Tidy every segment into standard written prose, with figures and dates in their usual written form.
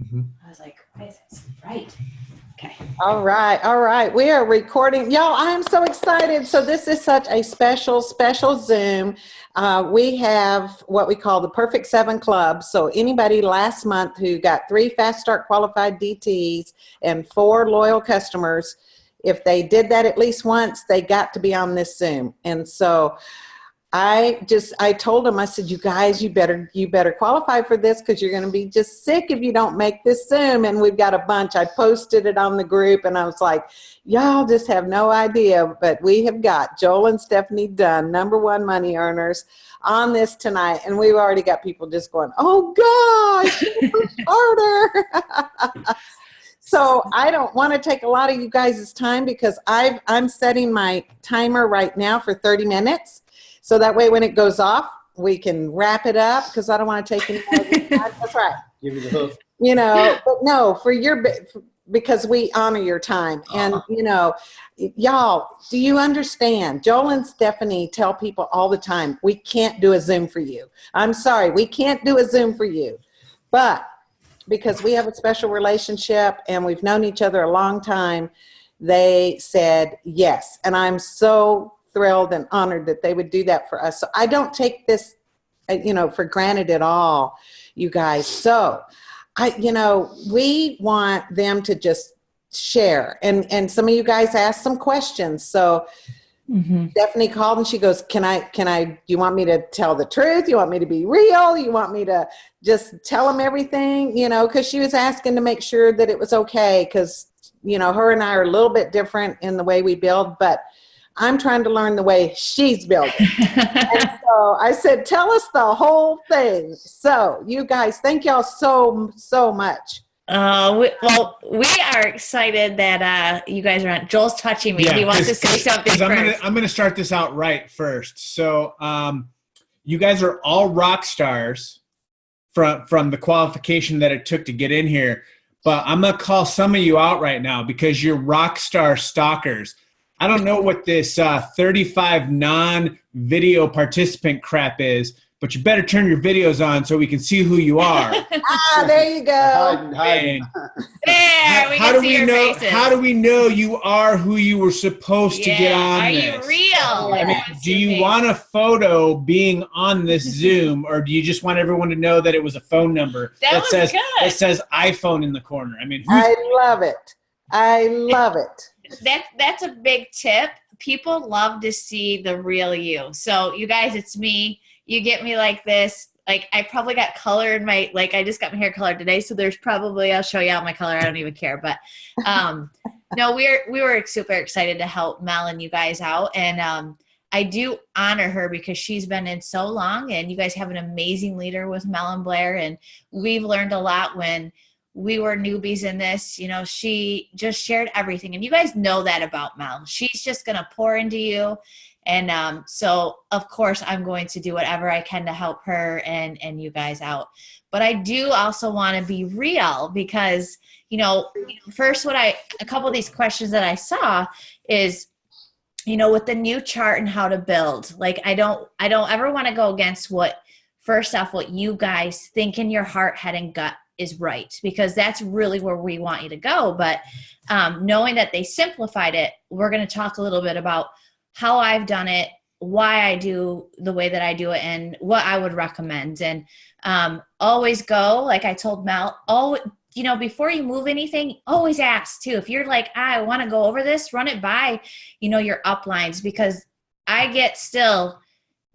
Mm-hmm. I was like, why is that right? Okay. All right. All right. We are recording. Y'all, I am so excited. So this is such a special Zoom. We have what we call the Perfect 7 Club. So anybody last month who got 3 Fast Start qualified DTs and 4 loyal customers, if they did that at least once, they got to be on this Zoom. And so I told them, I said, you guys, you better qualify for this because you're going to be just sick if you don't make this Zoom. And we've got a bunch. I posted it on the group and I was like, y'all just have no idea, but we have got Joel and Stephanie Dunn, #1 money earners, on this tonight. And we've already got people just going, oh gosh, harder. So I don't want to take a lot of you guys' time because I'm setting my timer right now for 30 minutes. So that way when it goes off, we can wrap it up because I don't want to take any more of your time. That's right. Give me the hook. You know, but no, because we honor your time. And, you know, y'all, do you understand? Joel and Stephanie tell people all the time, we can't do a Zoom for you. I'm sorry, we can't do a Zoom for you. But because we have a special relationship and we've known each other a long time, they said yes. And I'm so thrilled and honored that they would do that for us. So I don't take this, you know, for granted at all, you guys. So we want them to just share. And some of you guys asked some questions. So Stephanie called and she goes, do you want me to tell the truth? You want me to be real? You want me to just tell them everything? You know, because she was asking to make sure that it was okay. Because, you know, her and I are a little bit different in the way we build, but I'm trying to learn the way she's building. And so I said, tell us the whole thing. So you guys, thank y'all so much. We are excited that you guys are on. Joel's touching me. He wants to say something first. I'm gonna start this out right first. So you guys are all rock stars from the qualification that it took to get in here. But I'm gonna call some of you out right now because you're rock star stalkers. I don't know what this 35 non-video participant crap is, but you better turn your videos on so we can see who you are. There you go. Hiding. There, we can see your faces. How do we know you are who you were supposed to get on Are this? you real? I mean, do you want a photo being on this Zoom, or do you just want everyone to know that it was a phone number that says iPhone in the corner? I mean, I love it. I love it. That's a big tip. People love to see the real you. So you guys, it's me. You get me like this. Like I probably got color in my, like I just got my hair colored today. So there's probably, I'll show you out my color. I don't even care. But no, we were super excited to help Mel and you guys out. And I do honor her because she's been in so long and you guys have an amazing leader with Mel and Blair. And we've learned a lot when we were newbies in this. You know, she just shared everything. And you guys know that about Mel. She's just going to pour into you. And so, of course, I'm going to do whatever I can to help her and you guys out. But I do also want to be real because, you know, first a couple of these questions that I saw is, you know, with the new chart and how to build, like, I don't ever want to go against what you guys think in your heart, head, and gut is right, because that's really where we want you to go. But knowing that they simplified it, we're going to talk a little bit about how I've done it, why I do the way that I do it, and what I would recommend. And always go, like I told Mel, you know, before you move anything, always ask too. If you're like, I want to go over this, run it by, you know, your uplines, because I get still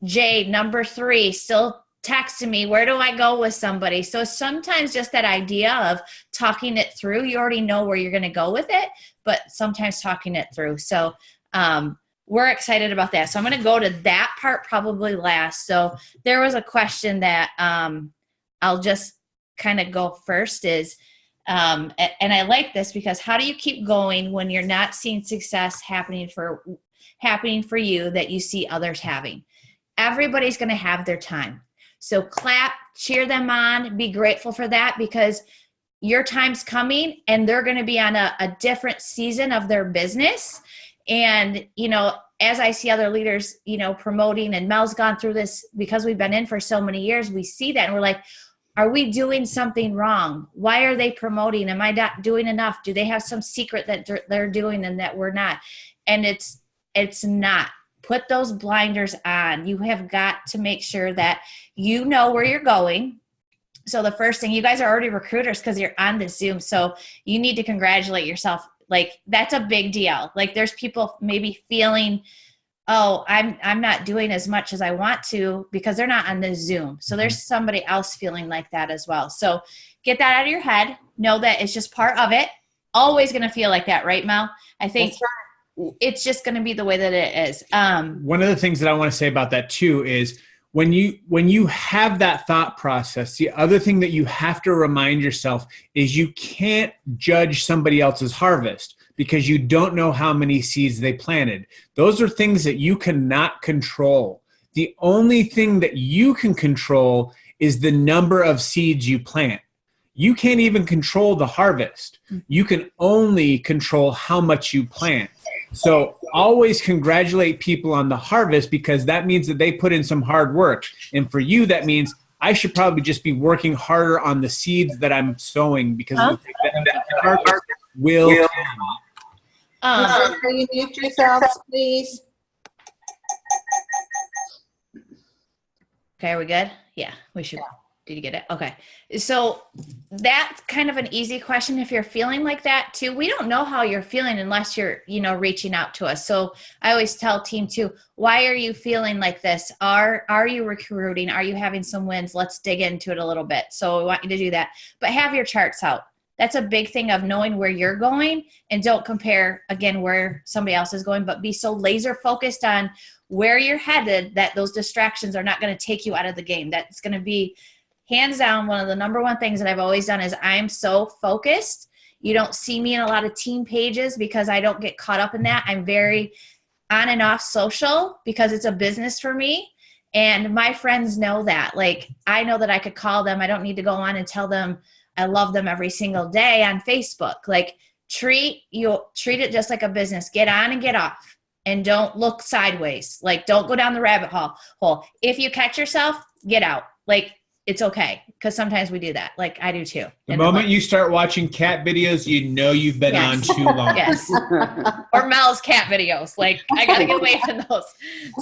Jade, #3, still texting me, where do I go with somebody? So sometimes just that idea of talking it through, you already know where you're going to go with it, but sometimes talking it through. So we're excited about that. So I'm going to go to that part probably last. So there was a question that I'll just kind of go first is, and I like this because how do you keep going when you're not seeing success happening for you that you see others having? Everybody's going to have their time. So clap, cheer them on, be grateful for that, because your time's coming and they're going to be on a different season of their business. And, you know, as I see other leaders, you know, promoting, and Mel's gone through this because we've been in for so many years, we see that and we're like, Are we doing something wrong? Why are they promoting? Am I not doing enough? Do they have some secret that they're doing and that we're not? And it's not. Put those blinders on. You have got to make sure that you know where you're going. So the first thing, you guys are already recruiters because you're on the Zoom. So you need to congratulate yourself. Like, that's a big deal. Like, there's people maybe feeling, oh, I'm not doing as much as I want to because they're not on the Zoom. So there's somebody else feeling like that as well. So get that out of your head. Know that it's just part of it. Always going to feel like that, right, Mel? I think it's just going to be the way that it is. One of the things that I want to say about that too is when you have that thought process, the other thing that you have to remind yourself is you can't judge somebody else's harvest because you don't know how many seeds they planted. Those are things that you cannot control. The only thing that you can control is the number of seeds you plant. You can't even control the harvest. You can only control how much you plant. So always congratulate people on the harvest because that means that they put in some hard work. And for you, that means I should probably just be working harder on the seeds that I'm sowing because that harvest will come. Can you mute yourselves, please? Okay, are we good? Yeah, we should. Did you get it? Okay. So that's kind of an easy question. If you're feeling like that too, we don't know how you're feeling unless you're, reaching out to us. So I always tell team too, why are you feeling like this? Are you recruiting? Are you having some wins? Let's dig into it a little bit. So we want you to do that, but have your charts out. That's a big thing of knowing where you're going, and don't compare again where somebody else is going, but be so laser focused on where you're headed that those distractions are not going to take you out of the game. That's going to be hands down one of the number one things that I've always done is I'm so focused. You don't see me in a lot of team pages because I don't get caught up in that. I'm very on and off social because it's a business for me. And my friends know that. Like, I know that I could call them. I don't need to go on and tell them I love them every single day on Facebook. Like, treat it just like a business. Get on and get off, and don't look sideways. Like, don't go down the rabbit hole. If you catch yourself, get out. Like, it's okay, because sometimes we do that. Like, I do too. The moment you start watching cat videos, you know you've been on too long. Yes. Or Mel's cat videos. Like, I got to get away from those.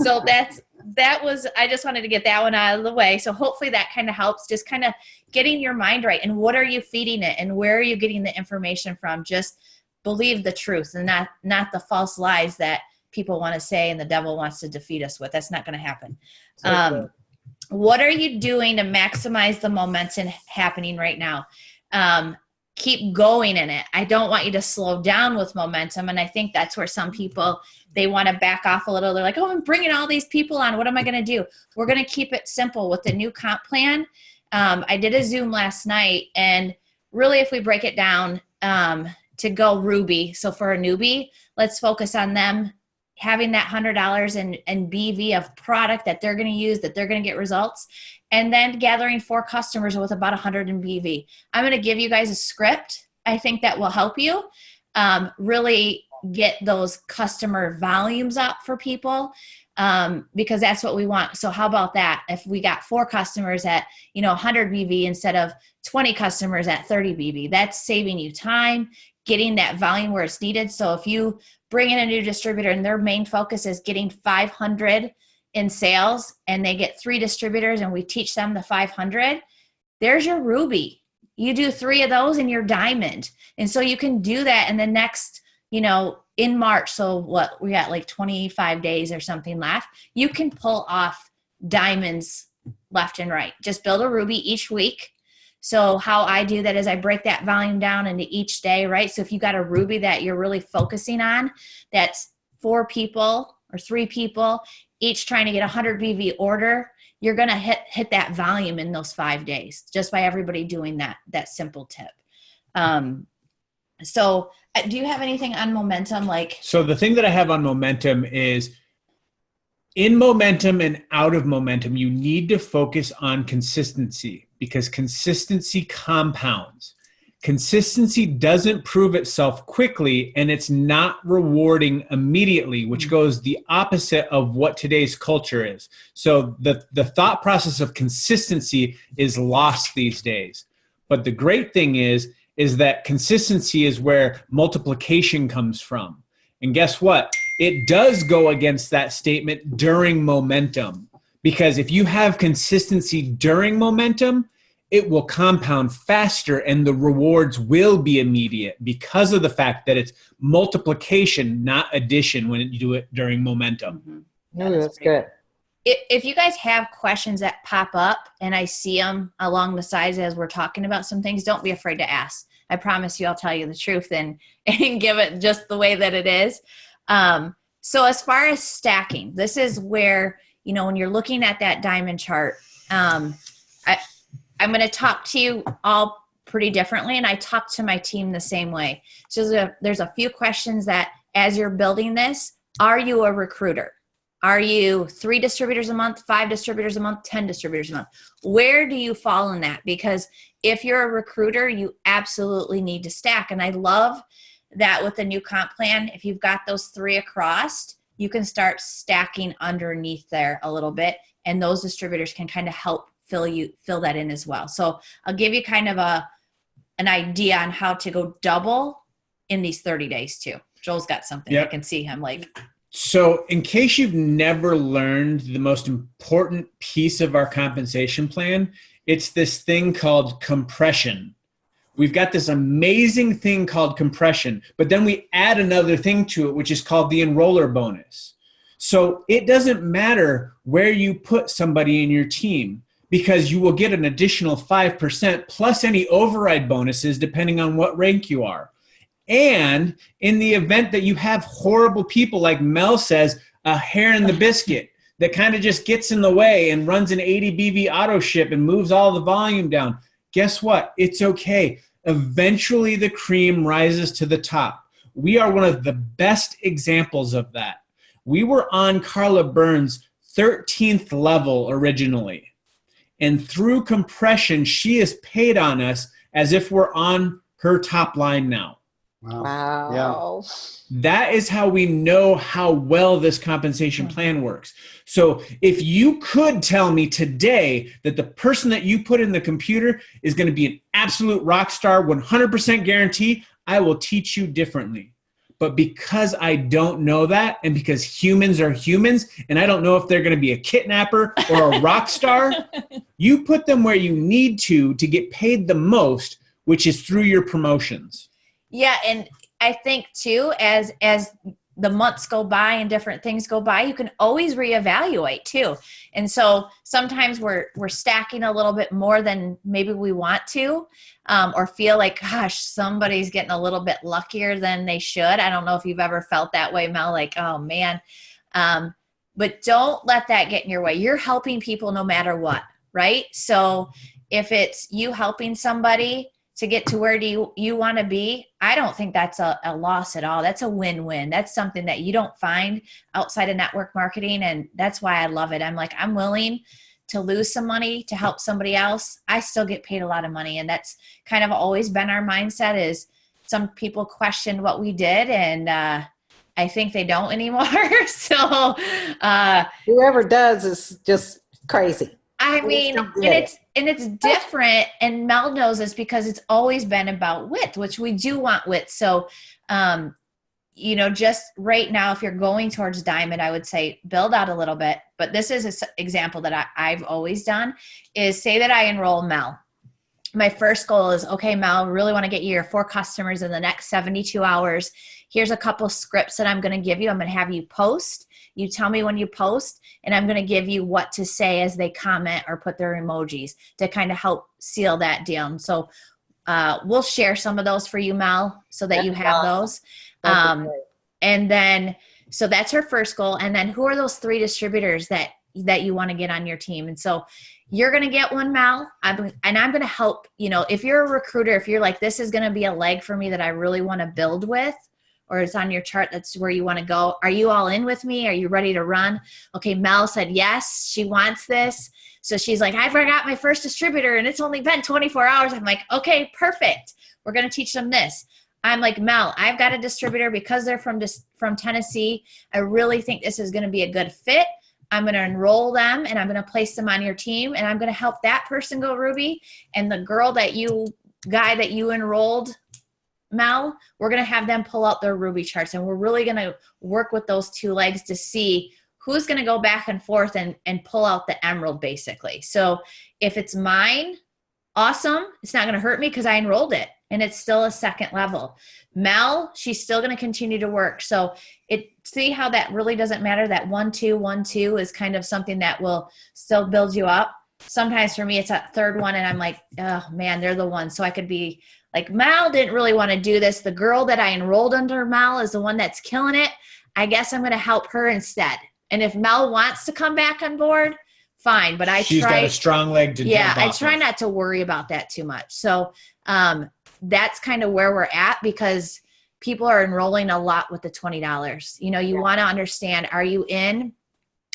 So I just wanted to get that one out of the way. So hopefully that kind of helps, just kind of getting your mind right. And what are you feeding it? And where are you getting the information from? Just believe the truth and not the false lies that people want to say and the devil wants to defeat us with. That's not going to happen. What are you doing to maximize the momentum happening right now? Keep going in it. I don't want you to slow down with momentum. And I think that's where some people, they want to back off a little. They're like, oh, I'm bringing all these people on. What am I going to do? We're going to keep it simple with the new comp plan. I did a Zoom last night, and really if we break it down to go Ruby. So for a newbie, let's focus on them having that $100 in BV of product that they're going to use, that they're going to get results, and then gathering 4 customers with about 100 in BV. I'm going to give you guys a script. I think that will help you really get those customer volumes up for people because that's what we want. So how about that? If we got 4 customers at 100 BV instead of 20 customers at 30 BV, that's saving you time, getting that volume where it's needed. So if you bring in a new distributor and their main focus is getting 500 in sales, and they get 3 distributors and we teach them the 500, there's your Ruby. You do 3 of those and you're diamond. And so you can do that in the next, in March. So what, we got like 25 days or something left. You can pull off diamonds left and right. Just build a Ruby each week. So how I do that is I break that volume down into each day, right? So if you got a Ruby that you're really focusing on, that's 4 people or 3 people, each trying to get 100 BV order, you're going to hit that volume in those 5 days just by everybody doing that simple tip. So do you have anything on momentum? So the thing that I have on momentum is, in momentum and out of momentum, you need to focus on consistency, because consistency compounds. Consistency doesn't prove itself quickly, and it's not rewarding immediately, which goes the opposite of what today's culture is. So the thought process of consistency is lost these days. But the great thing is that consistency is where multiplication comes from. And guess what? It does go against that statement during momentum. Because if you have consistency during momentum, it will compound faster and the rewards will be immediate because of the fact that it's multiplication, not addition when you do it during momentum. That's good. If you guys have questions that pop up and I see them along the sides as we're talking about some things, don't be afraid to ask. I promise you I'll tell you the truth and give it just the way that it is. So as far as stacking, this is where, when you're looking at that diamond chart, I'm going to talk to you all pretty differently, and I talk to my team the same way. So there's a few questions that as you're building this, are you a recruiter? Are you 3 distributors a month, 5 distributors a month, 10 distributors a month? Where do you fall in that? Because if you're a recruiter, you absolutely need to stack. And I love that with the new comp plan, if you've got those 3 across, you can start stacking underneath there a little bit, and those distributors can kind of help fill that in as well. So I'll give you kind of an idea on how to go double in these 30 days too. Joel's got something. Yep. I can see him like. So in case you've never learned the most important piece of our compensation plan, it's this thing called compression. We've got this amazing thing called compression, but then we add another thing to it, which is called the enroller bonus. So it doesn't matter where you put somebody in your team, because you will get an additional 5% plus any override bonuses depending on what rank you are. And in the event that you have horrible people, like Mel says, a hair in the biscuit that kind of just gets in the way and runs an 80 BV auto ship and moves all the volume down, guess what? It's okay. Eventually the cream rises to the top. We are one of the best examples of that. We were on Carla Burns' 13th level originally. And through compression, she is paid on us as if we're on her top line now. Wow. Yeah. That is how we know how well this compensation plan works. So if you could tell me today that the person that you put in the computer is going to be an absolute rock star, 100% guarantee, I will teach you differently. But because I don't know that, and because humans are humans, and I don't know if they're going to be a kidnapper or a rock star, you put them where you need to get paid the most, which is through your promotions. Yeah, and I think too, as the months go by and different things go by, you can always reevaluate too. And so sometimes we're stacking a little bit more than maybe we want to, or feel like, gosh, somebody's getting a little bit luckier than they should. I don't know if you've ever felt that way, Mel, like, oh man. But don't let that get in your way. You're helping people no matter what, right? So if it's you helping somebody to get to where do you want to be, I don't think that's a loss at all. That's a win-win. That's something that you don't find outside of network marketing, and that's why I love it. I'm like, I'm willing to lose some money to help somebody else. I still get paid a lot of money, and that's kind of always been our mindset. Is some people questioned what we did, and I think they don't anymore. So whoever does is just crazy. I mean, and it's different, and Mel knows this because it's always been about width, which we do want width. So, just right now, if you're going towards diamond, I would say build out a little bit. But this is an example that I've always done is say that I enroll Mel. My first goal is, okay, Mel, really want to get you your 4 customers in the next 72 hours. Here's a couple scripts that I'm going to give you. I'm going to have you post. You tell me when you post, and I'm going to give you what to say as they comment or put their emojis to kind of help seal that deal. And so we'll share some of those for you, Mel, so that you have those. And then, so that's her first goal. And then who are those 3 distributors that you want to get on your team? And so you're going to get one, Mel, and I'm going to help, if you're a recruiter, if you're like, this is going to be a leg for me that I really want to build with, or it's on your chart, that's where you want to go. Are you all in with me? Are you ready to run? Okay, Mel said yes, she wants this. So she's like, I forgot my first distributor and it's only been 24 hours. I'm like, okay, perfect. We're going to teach them this. I'm like, Mel, I've got a distributor because they're from Tennessee. I really think this is going to be a good fit. I'm going to enroll them and I'm going to place them on your team and I'm going to help that person go Ruby. And the guy that you enrolled, Mel, we're going to have them pull out their Ruby charts. And we're really going to work with those two legs to see who's going to go back and forth and pull out the emerald, basically. So if it's mine, awesome. It's not going to hurt me because I enrolled it and it's still a second level. Mel, she's still going to continue to work. So see how that really doesn't matter. That 1, 2, 1, 2 is kind of something that will still build you up. Sometimes for me, it's that third one and I'm like, oh man, they're the one. So I could be like, Mel didn't really want to do this. The girl that I enrolled under Mel is the one that's killing it. I guess I'm going to help her instead. And if Mel wants to come back on board, fine. But she's got a strong leg to jump I off try of. not to worry about that too much. So that's kind of where we're at because people are enrolling a lot with the $20. You want to understand, are you in?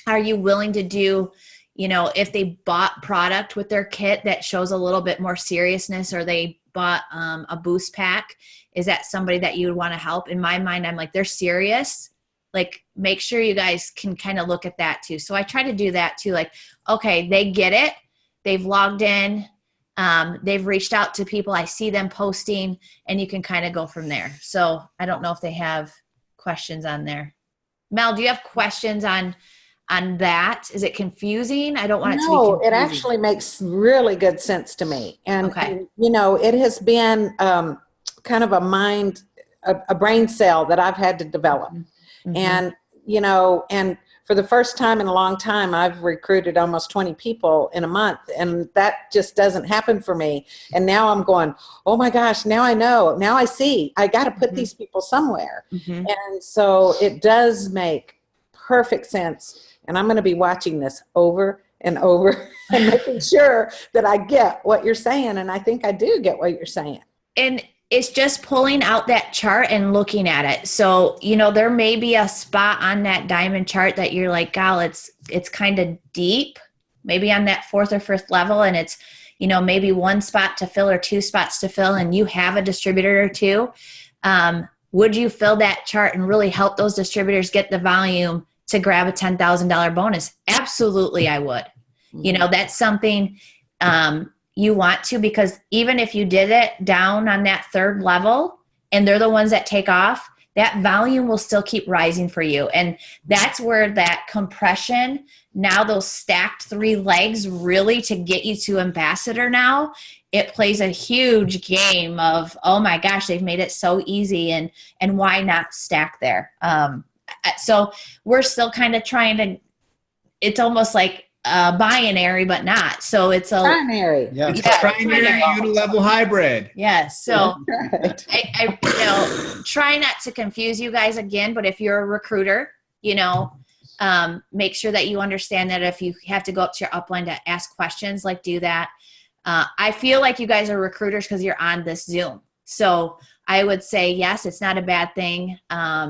Are you willing to do, if they bought product with their kit that shows a little bit more seriousness or they bought a boost pack, is that somebody that you would want to help? In my mind, I'm like, they're serious. Like, make sure you guys can kind of look at that too. So I try to do that too. Like, okay, they get it. They've logged in. They've reached out to people. I see them posting and you can kind of go from there. So I don't know if they have questions on there. Mel, do you have questions on that? Is it confusing? I don't want it to be confusing. No, it actually makes really good sense to me. And, it has been kind of a brain cell that I've had to develop. Mm-hmm. And, and for the first time in a long time, I've recruited almost 20 people in a month, and that just doesn't happen for me. And now I'm going, oh my gosh, now I know, now I see, I got to put these people somewhere. Mm-hmm. And so it does make perfect sense. And I'm going to be watching this over and over and making sure that I get what you're saying. And I think I do get what you're saying. And it's just pulling out that chart and looking at it. So, there may be a spot on that diamond chart that you're like, gal, it's kind of deep, maybe on that 4th or 5th level. And it's, maybe one spot to fill or 2 spots to fill, and you have a distributor or 2. Would you fill that chart and really help those distributors get the volume to grab a $10,000 bonus? Absolutely, I would. That's something, you want to, because even if you did it down on that 3rd level and they're the ones that take off, that volume will still keep rising for you. And that's where that compression, now those stacked 3 legs really to get you to ambassador now, it plays a huge game of, oh my gosh, they've made it so easy and why not stack there? So we're still kind of trying to, it's almost like binary, but not. So it's a primary. Yeah, primary unilevel hybrid. Yes. So I try not to confuse you guys again, but if you're a recruiter, make sure that you understand that if you have to go up to your upline to ask questions, like do that. I feel like you guys are recruiters because you're on this Zoom. So I would say, yes, it's not a bad thing.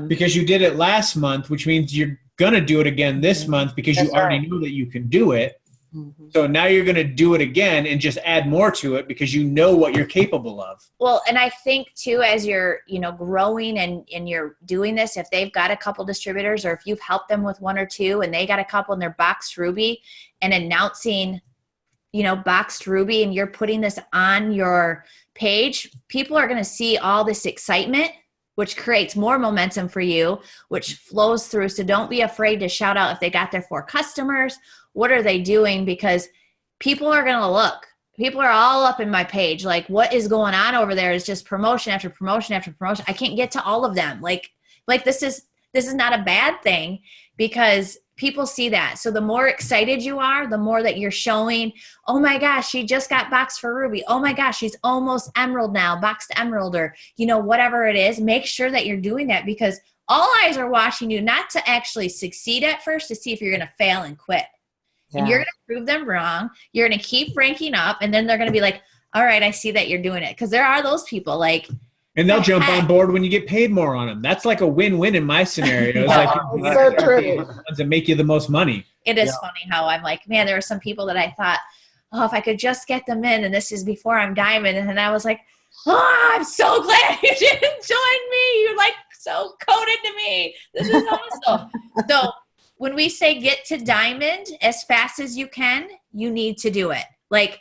Because you did it last month, which means you're going to do it again this month because you already knew that you can do it. Mm-hmm. So now you're going to do it again and just add more to it because you know what you're capable of. Well, and I think too, as you're, growing and you're doing this, if they've got a couple distributors or if you've helped them with 1 or 2 and they got a couple in their boxed Ruby and announcing, boxed Ruby, and you're putting this on your page, people are going to see all this excitement, which creates more momentum for you, which flows through. So don't be afraid to shout out if they got their 4 customers. What are they doing? Because people are going to look. People are all up in my page. Like, what is going on over there is just promotion after promotion after promotion. I can't get to all of them. Like this is not a bad thing because people see that. So the more excited you are, the more that you're showing, oh my gosh, she just got boxed for Ruby. Oh my gosh, she's almost emerald now, boxed emerald, or, whatever it is. Make sure that you're doing that because all eyes are watching you, not to actually succeed at first, to see if you're going to fail and quit. Yeah. And you're going to prove them wrong. You're going to keep ranking up, and then they're going to be like, all right, I see that you're doing it. Because there are those people like, and they'll jump on board when you get paid more on them. That's like a win-win in my scenario. It's like so true. The ones that make you the most money. It is funny how I'm like, man, there were some people that I thought, oh, if I could just get them in, and this is before I'm diamond, and then I was like, oh, I'm so glad you didn't join me. You're like so coded to me. This is awesome. So when we say get to diamond as fast as you can, you need to do it. Like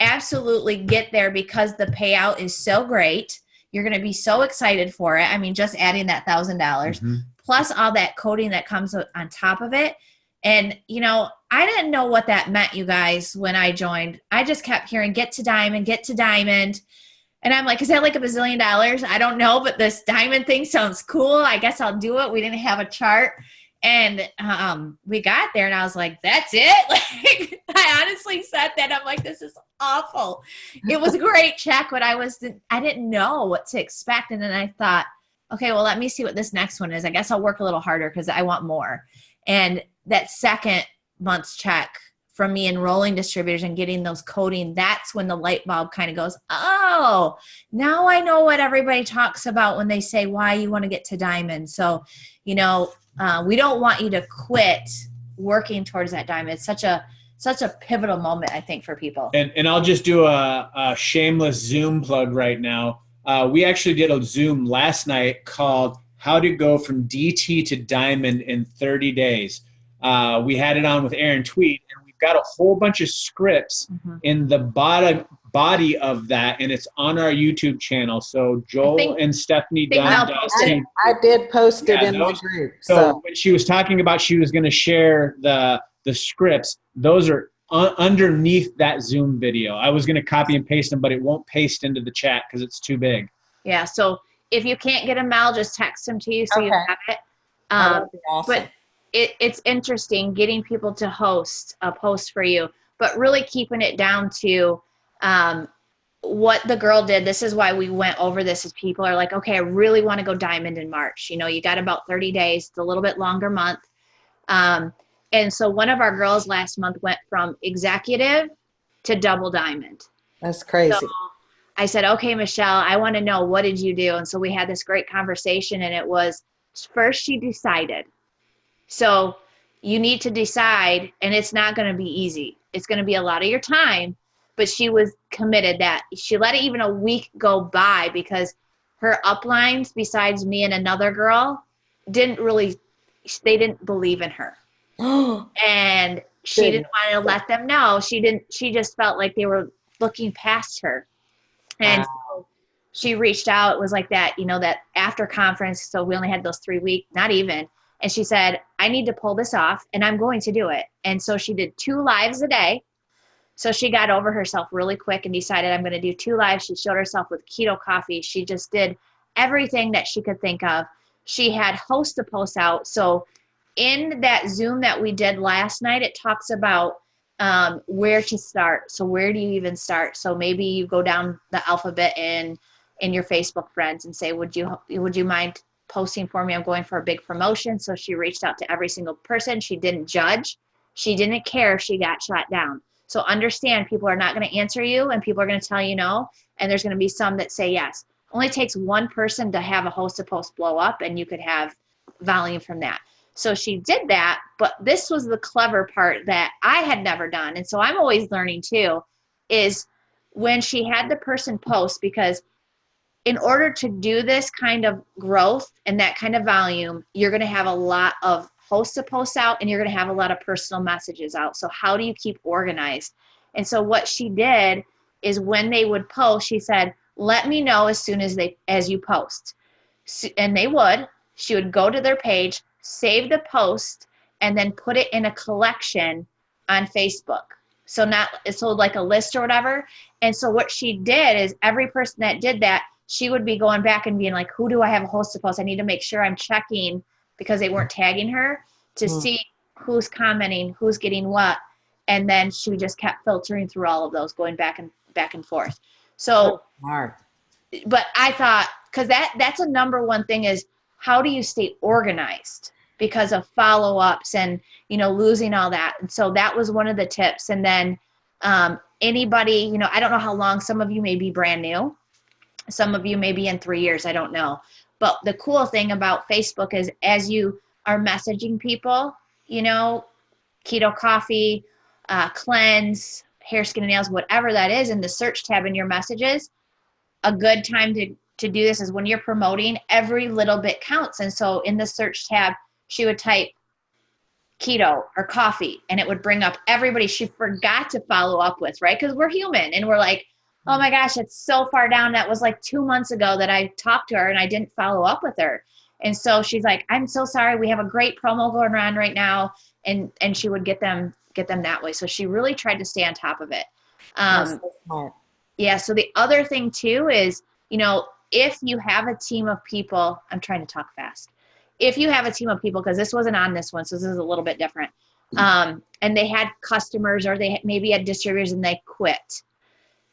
absolutely get there because the payout is so great. You're going to be so excited for it. I mean, just adding that $1,000 plus all that coding that comes on top of it. And, you know, I didn't know what that meant, you guys, when I joined. I just kept hearing get to diamond, get to diamond. And I'm like, is that like $1 bazillion? I don't know, but this diamond thing sounds cool. I guess I'll do it. We didn't have a chart. And we got there and I was like, that's it. Like, I honestly said that. I'm like, this is awful. It was a great check, but I didn't know what to expect. And then I thought, okay, well, let me see what this next one is. I guess I'll work a little harder because I want more. And that second month's check from me enrolling distributors and getting those coding, that's when the light bulb kind of goes, oh, now I know what everybody talks about when they say why you want to get to diamond. So, you know, we don't want you to quit working towards that diamond. It's such a pivotal moment, I think, for people. And I'll just do a shameless Zoom plug right now. We actually did a Zoom last night called How to Go from DT to Diamond in 30 Days. We had it on with Aaron Tweet, and we've got a whole bunch of scripts in the body of that, and it's on our YouTube channel. So Joel and Stephanie I did post it in the group. So when she was talking about she was going to share the scripts, those are underneath that Zoom video. I was going to copy and paste them, but it won't paste into the chat because it's too big. Yeah, so if you can't get them, I'll just text them to you so you have it. That'd be awesome. But it's interesting getting people to host a post for you, but really keeping it down to what the girl did. This is why we went over this, is people are like, okay, I really want to go diamond in March. You know, you got about 30 days, it's a little bit longer month. And so one of our girls last month went from executive to double diamond. That's crazy. So I said, okay, Michelle, I want to know, what did you do? And so we had this great conversation, and it was first she decided. So you need to decide, and it's not going to be easy. It's going to be a lot of your time, but she was committed that she let it even a week go by because her uplines, besides me and another girl, they didn't believe in her. And she didn't want to let them know. She just felt like they were looking past her. And so she reached out. It was like that, you know, that after conference. So we only had those 3 weeks, not even. And she said, I need to pull this off and I'm going to do it. And so she did 2 lives a day. So she got over herself really quick and decided, I'm going to do 2 lives. She showed herself with keto coffee. She just did everything that she could think of. She had host a post out. So in that Zoom that we did last night, it talks about where to start. So where do you even start? So maybe you go down the alphabet in your Facebook friends and say, would you mind posting for me? I'm going for a big promotion. So she reached out to every single person. She didn't judge. She didn't care if she got shot down. So understand, people are not going to answer you and people are going to tell you no. And there's going to be some that say yes. Only takes one person to have a host post blow up and you could have volume from that. So she did that, but this was the clever part that I had never done. And so I'm always learning too, is when she had the person post, because in order to do this kind of growth and that kind of volume, you're going to have a lot of host posts out and you're going to have a lot of personal messages out. So how do you keep organized? And so what she did is when they would post, she said, let me know as soon as you post. And they would. She would go to their page, save the post, and then put it in a collection on Facebook. So like a list or whatever. And so what she did is every person that did that, she would be going back and being like, who do I have a host to post? I need to make sure I'm checking, because they weren't tagging her, to see who's commenting, who's getting what. And then she just kept filtering through all of those, going back and forth. So smart. But I thought, because that's a number one thing, is how do you stay organized because of follow-ups and, losing all that. And so that was one of the tips. And then anybody, I don't know how long, some of you may be brand new. Some of you may be in 3 years, I don't know. But the cool thing about Facebook is as you are messaging people, keto coffee, cleanse, hair, skin, and nails, whatever that is in the search tab in your messages, a good time to do this is when you're promoting, every little bit counts. And so in the search tab, she would type keto or coffee, and it would bring up everybody she forgot to follow up with, right? Because we're human and we're like, oh my gosh, it's so far down. That was like 2 months ago that I talked to her and I didn't follow up with her. And so she's like, I'm so sorry. We have a great promo going on right now. And she would get them that way. So she really tried to stay on top of it. That's so smart. Yeah. So the other thing too is, if you have a team of people, I'm trying to talk fast. If you have a team of people, because this wasn't on this one, so this is a little bit different, and they had customers or they maybe had distributors and they quit,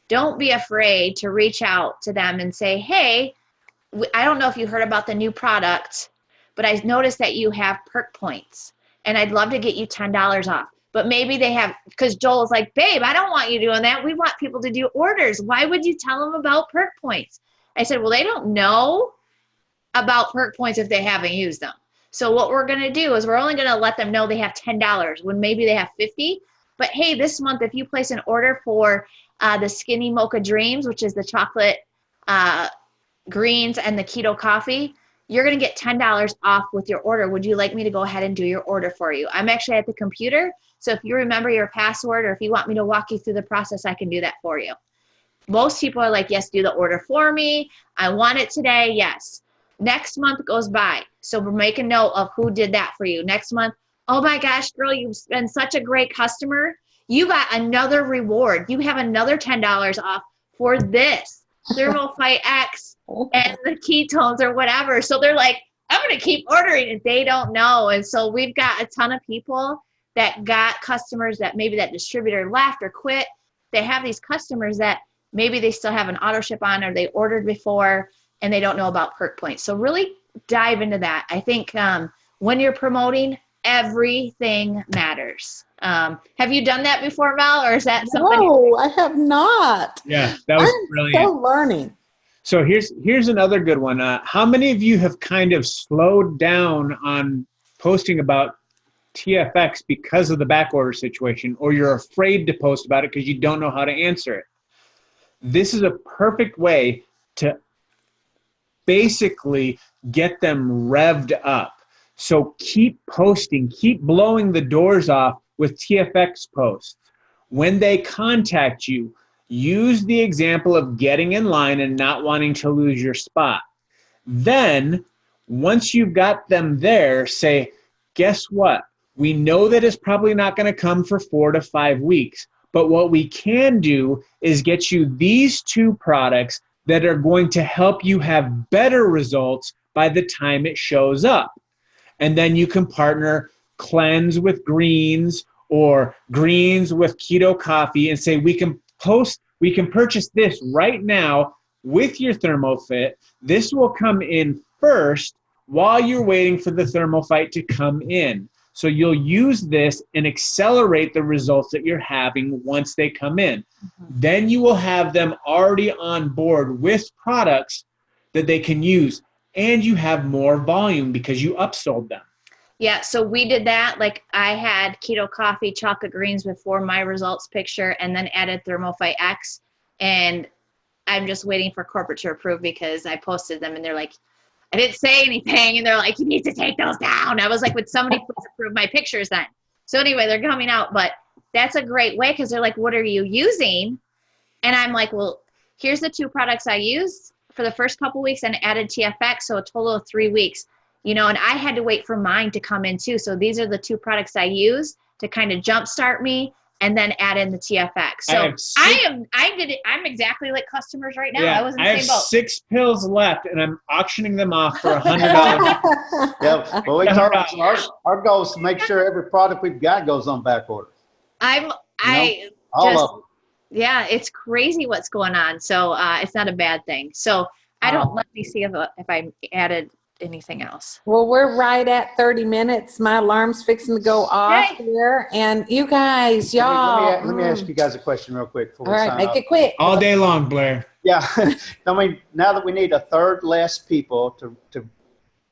don't be afraid to reach out to them and say, hey, I don't know if you heard about the new product, but I noticed that you have perk points and I'd love to get you $10 off. But maybe they have, because Joel's like, babe, I don't want you doing that. We want people to do orders. Why would you tell them about perk points? I said, well, they don't know about perk points if they haven't used them. So what we're going to do is we're only going to let them know they have $10 when maybe they have 50. But hey, this month, if you place an order for the Skinny Mocha Dreams, which is the chocolate greens and the keto coffee, you're going to get $10 off with your order. Would you like me to go ahead and do your order for you? I'm actually at the computer. So if you remember your password or if you want me to walk you through the process, I can do that for you. Most people are like, yes, do the order for me. I want it today. Yes. Next month goes by. So we're making note of who did that for you. Next month, oh my gosh, girl, you've been such a great customer. You got another reward. You have another $10 off for this ThermoFight X and the ketones or whatever. So they're like, I'm going to keep ordering and they don't know. And so we've got a ton of people that got customers that maybe that distributor left or quit. They have these customers that maybe they still have an auto ship on or they ordered before and they don't know about perk points. So really dive into that. I think when you're promoting, everything matters. Have you done that before, Mel, or is that something? No, I have not. Yeah, that was I'm brilliant. still learning. So here's another good one. How many of you have kind of slowed down on posting about TFX because of the back order situation, or you're afraid to post about it because you don't know how to answer it? This is a perfect way to basically get them revved up. So keep posting, keep blowing the doors off with TFX posts. When they contact you, use the example of getting in line and not wanting to lose your spot. Then, once you've got them there, say, guess what? We know that it's probably not going to come for 4 to 5 weeks, but what we can do is get you these 2 products that are going to help you have better results by the time it shows up. And then you can partner cleanse with greens or greens with keto coffee and say, we can purchase this right now with your ThermoFit. This will come in first while you're waiting for the ThermoFight to come in. So you'll use this and accelerate the results that you're having once they come in. Then you will have them already on board with products that they can use, and you have more volume because you upsold them. Yeah, so we did that. Like I had keto coffee, chocolate greens before my results picture, and then added ThermoFight X. And I'm just waiting for corporate to approve because I posted them and they're like, I didn't say anything. And they're like, you need to take those down. I was like, would somebody please approve my pictures then? So anyway, they're coming out, but that's a great way because they're like, what are you using? And I'm like, well, here's the 2 products I used for the first couple weeks and added TFX. So a total of 3 weeks. And I had to wait for mine to come in too. So these are the 2 products I use to kind of jumpstart me and then add in the TFX. So I'm exactly like customers right now. Yeah, I was in the I have same boat. 6 pills left and I'm auctioning them off for $100. Yeah, well, we told our goal is to make sure every product we've got goes on back order. All of them. Yeah, it's crazy what's going on. So it's not a bad thing. So let me see if I added anything else. Well, we're right at 30 minutes. My alarm's fixing to go off here. And you guys, y'all. Let me ask you guys a question real quick. All right, make it quick. All day long, Blair. Yeah. I mean, now that we need a third less people to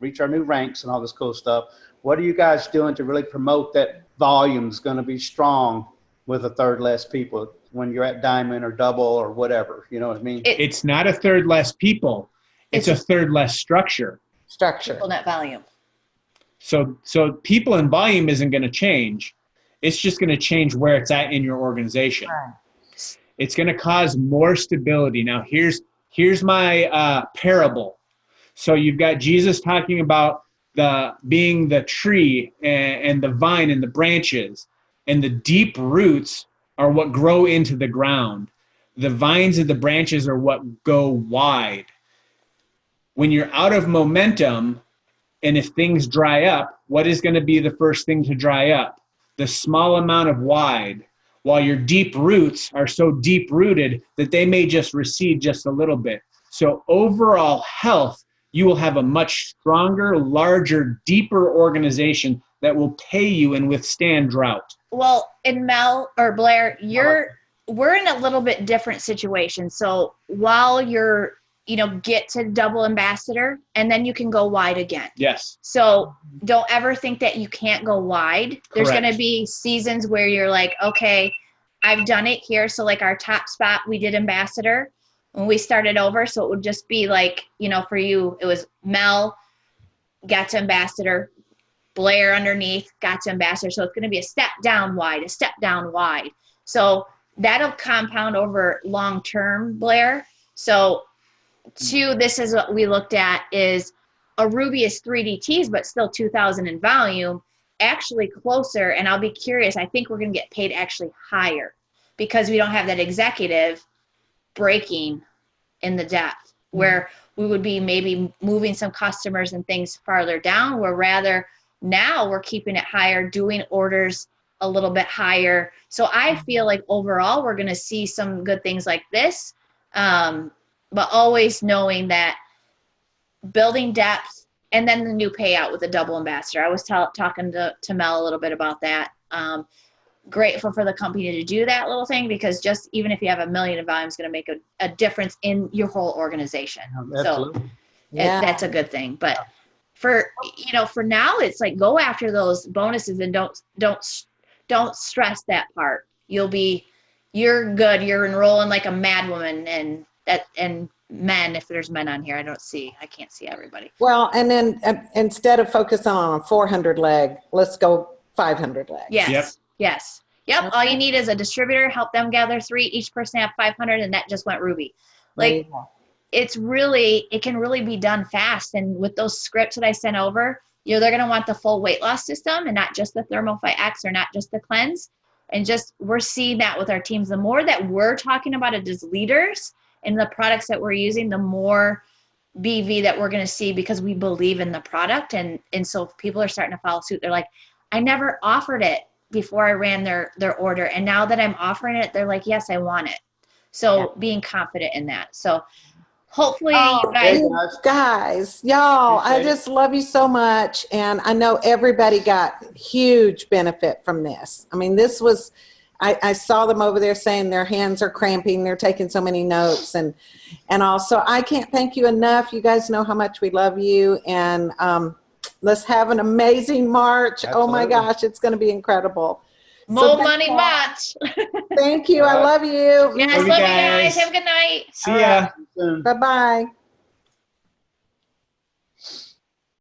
reach our new ranks and all this cool stuff, what are you guys doing to really promote that volume is going to be strong with a third less people when you're at diamond or double or whatever. You know what I mean? It's not a third less people. It's a third less structure. People net volume. So people and volume isn't going to change. It's just going to change where it's at in your organization. Right. It's going to cause more stability. Now, here's my parable. So you've got Jesus talking about being the tree and the vine and the branches, and the deep roots are what grow into the ground. The vines and the branches are what go wide. When you're out of momentum, and if things dry up, what is going to be the first thing to dry up? The small amount of wide, while your deep roots are so deep rooted that they may just recede just a little bit. So overall health, you will have a much stronger, larger, deeper organization that will pay you and withstand drought. Well, in Mel or Blair, we're in a little bit different situation. So while you're, get to double ambassador, and then you can go wide again. Yes. So don't ever think that you can't go wide. Correct. There's going to be seasons where you're like, okay, I've done it here. So like our top spot, we did ambassador when we started over. So it would just be like, for you, it was Mel, got to ambassador, Blair underneath, got to ambassador. So it's going to be a step down wide, a step down wide. So that'll compound over long term, Blair. So this is what we looked at is a Ruby is 3DTs, but still 2,000 in volume, actually closer. And I'll be curious. I think we're going to get paid actually higher because we don't have that executive breaking in the depth where we would be maybe moving some customers and things farther down, where rather now we're keeping it higher, doing orders a little bit higher. So I feel like overall we're going to see some good things like this, but always knowing that building depth and then the new payout with a double ambassador. I was talking to Mel a little bit about that. Grateful for the company to do that little thing because just even if you have $1 million in volume, it's going to make a difference in your whole organization. Absolutely. So that's a good thing. But for now, it's like go after those bonuses and don't stress that part. You're good. You're enrolling like a mad woman and men, if there's men on here, I can't see everybody. Well, and then instead of focusing on a 400 leg, let's go 500 legs. Yes. Yes. Yep. Okay. All you need is a distributor, help them gather 3, each person have 500, and that just went Ruby. Like it can really be done fast. And with those scripts that I sent over, they're going to want the full weight loss system and not just the Thermofy X or not just the cleanse. And we're seeing that with our teams. The more that we're talking about it as leaders and the products that we're using, the more BV that we're going to see because we believe in the product. And so people are starting to follow suit. They're like, I never offered it before I ran their order. And now that I'm offering it, they're like, yes, I want it. So being confident in that. So hopefully you guys, y'all, I just love you so much. And I know everybody got huge benefit from this. I mean, this was, I saw them over there saying their hands are cramping. They're taking so many notes and also I can't thank you enough. You guys know how much we love you. And, let's have an amazing March. Absolutely. Oh my gosh, it's going to be incredible. More money March. Thank you. I love you. Yes, love you guys. Have a good night. See ya. Bye-bye.